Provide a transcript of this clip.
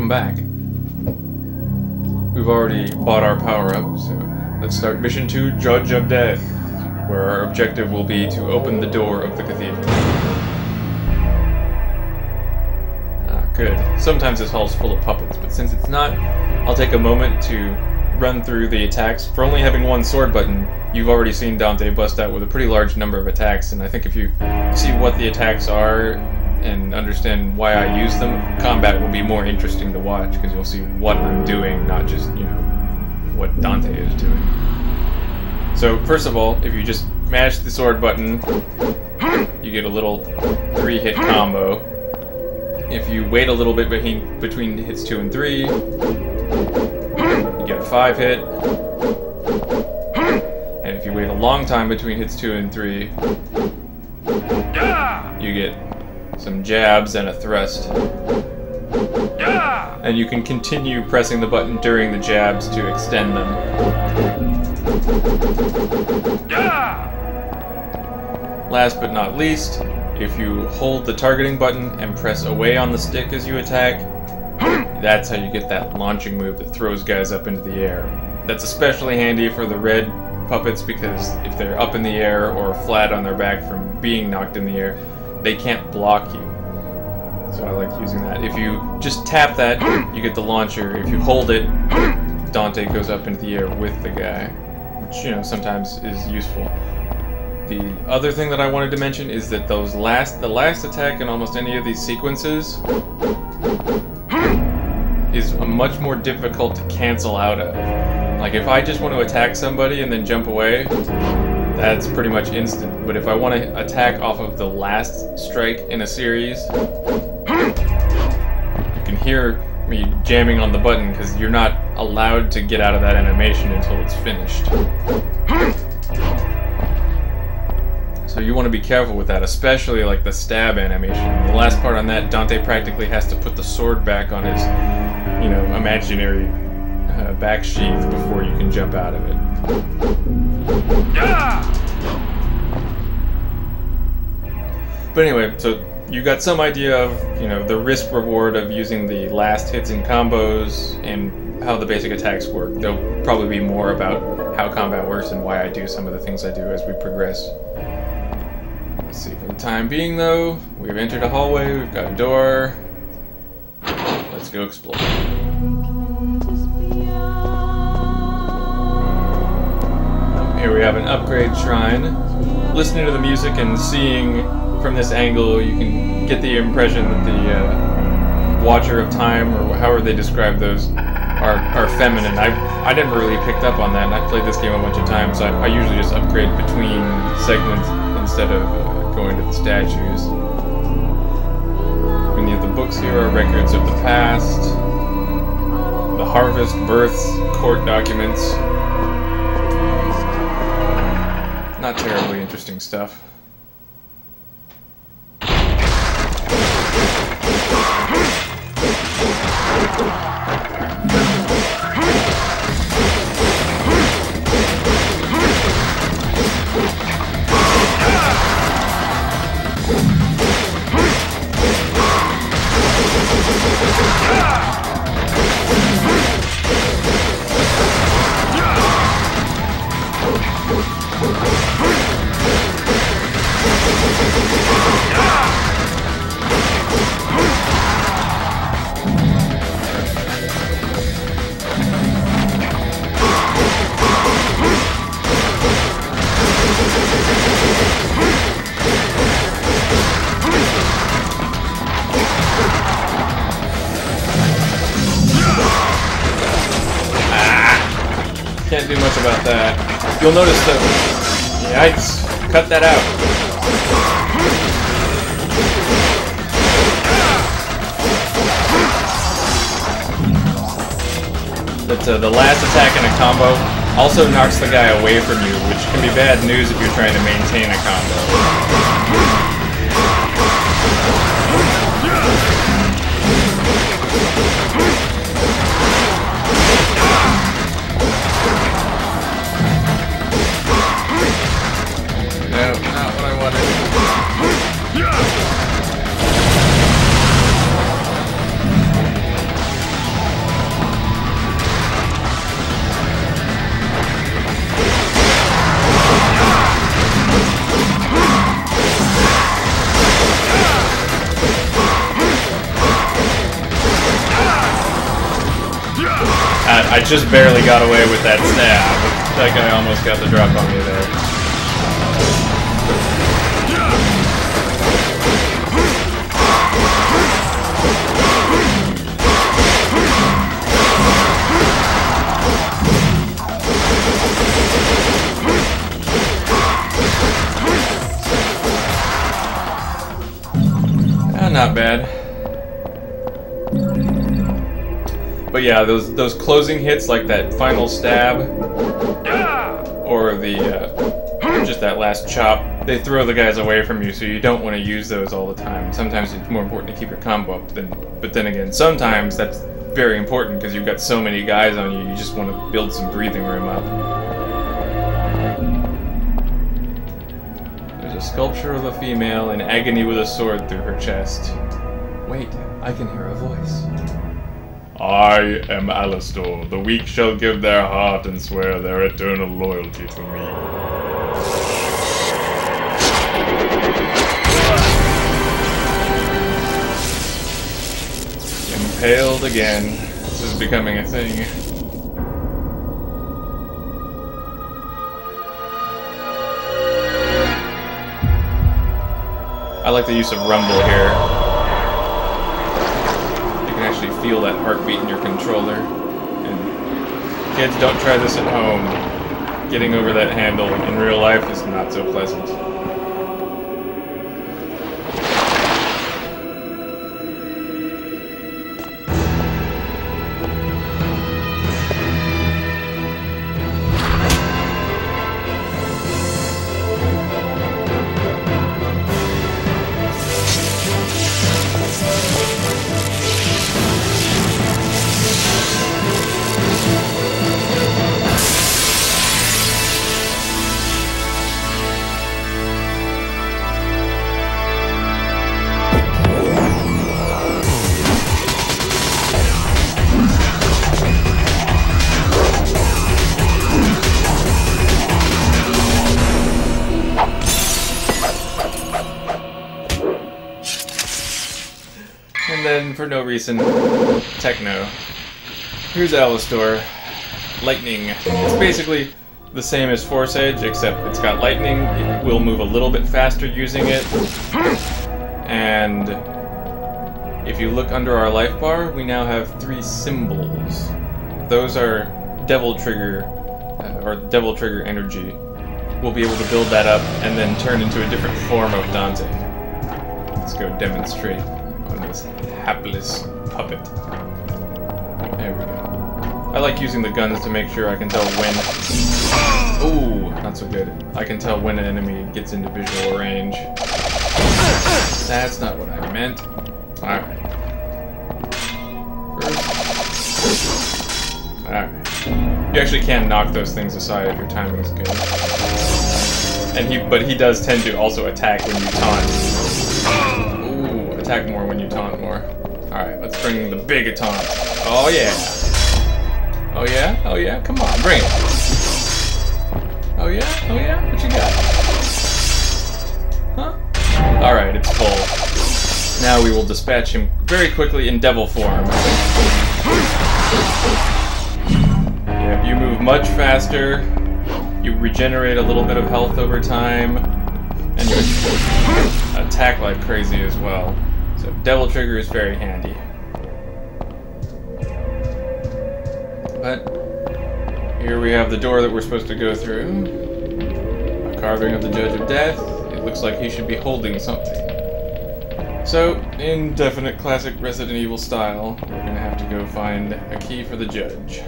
back. We've already bought our power-up, so let's start Mission 2, Judge of Death, where our objective will be to open the door of the cathedral. Good. Sometimes this hall's full of puppets, but since it's not, I'll take a moment to run through the attacks. For only having one sword button, you've already seen Dante bust out with a pretty large number of attacks, and I think if you see what the attacks are and understand why I use them, combat will be more interesting to watch, because you'll see what I'm doing, not just, you know, what Dante is doing. So, first of all, if you just mash the sword button, you get a little 3-hit combo. If you wait a little bit between hits 2 and 3, you get a 5-hit. And if you wait a long time between hits 2 and 3, you get some jabs and a thrust. And you can continue pressing the button during the jabs to extend them. Last but not least, if you hold the targeting button and press away on the stick as you attack, that's how you get that launching move that throws guys up into the air. That's especially handy for the red puppets, because if they're up in the air or flat on their back from being knocked in the air, they can't block you. So I like using that. If you just tap that, you get the launcher. If you hold it, Dante goes up into the air with the guy, which, you know, sometimes is useful. The other thing that I wanted to mention is that the last attack in almost any of these sequences is much more difficult to cancel out of. Like, if I just want to attack somebody and then jump away, that's pretty much instant. But if I want to attack off of the last strike in a series, you can hear me jamming on the button because you're not allowed to get out of that animation until it's finished. So you want to be careful with that, especially like the stab animation. The last part on that, Dante practically has to put the sword back on his, you know, imaginary back sheath before you can jump out of it. But anyway, so you got some idea of, you know, the risk reward of using the last hits and combos and how the basic attacks work. There'll probably be more about how combat works and why I do some of the things I do as we progress. Let's see, for the time being though, we've entered a hallway, we've got a door. Let's go explore. Here we have an upgrade shrine. Listening to the music and seeing from this angle, you can get the impression that the Watcher of Time, or however they describe those, are feminine. I never really picked up on that, and I've played this game a bunch of times, so I usually just upgrade between segments instead of going to the statues. Many of the books here are records of the past, the harvest, births, court documents. Not terribly interesting stuff. Can't do much about that. You'll notice that... Yikes! Cut that out. That the last attack in a combo also knocks the guy away from you, which can be bad news if you're trying to maintain a combo. just barely got away with that stab. That guy almost got the drop on me there. Not bad. But yeah, those closing hits, like that final stab, or the just that last chop, they throw the guys away from you, so you don't want to use those all the time. Sometimes it's more important to keep your combo up, but then again, sometimes that's very important because you've got so many guys on you, you just want to build some breathing room up. A sculpture of a female in agony with a sword through her chest. Wait, I can hear a voice. I am Alastor. The weak shall give their heart and swear their eternal loyalty to me. Impaled again. This is becoming a thing. I like the use of rumble here. You can actually feel that heartbeat in your controller. And kids, don't try this at home. Getting over that handle in real life is not so pleasant. And then, for no reason, Techno. Here's Alastor. Lightning. It's basically the same as Force Edge, except it's got lightning. It will move a little bit faster using it. And if you look under our life bar, we now have 3 symbols. Those are Devil Trigger, or Devil Trigger energy. We'll be able to build that up and then turn into a different form of Dante. Let's go demonstrate on this hapless puppet. There we go. I like using the guns to make sure I can tell when... Ooh, not so good. I can tell when an enemy gets into visual range. That's not what I meant. Alright. First. Alright. You actually can knock those things aside if your timing is good. But he does tend to also attack when you taunt. Ooh, attack more when you taunt more. Alright, let's bring the big taunt. Oh yeah. Oh yeah? Oh yeah? Come on, bring it. Oh yeah? Oh yeah? What you got? Huh? Alright, it's full. Now we will dispatch him very quickly in devil form. Yeah, you move much faster, you regenerate a little bit of health over time, and you attack like crazy as well. So Devil Trigger is very handy. But here we have the door that we're supposed to go through. A carving of the Judge of Death. It looks like he should be holding something. So, in definite classic Resident Evil style, we're gonna have to go find a key for the judge.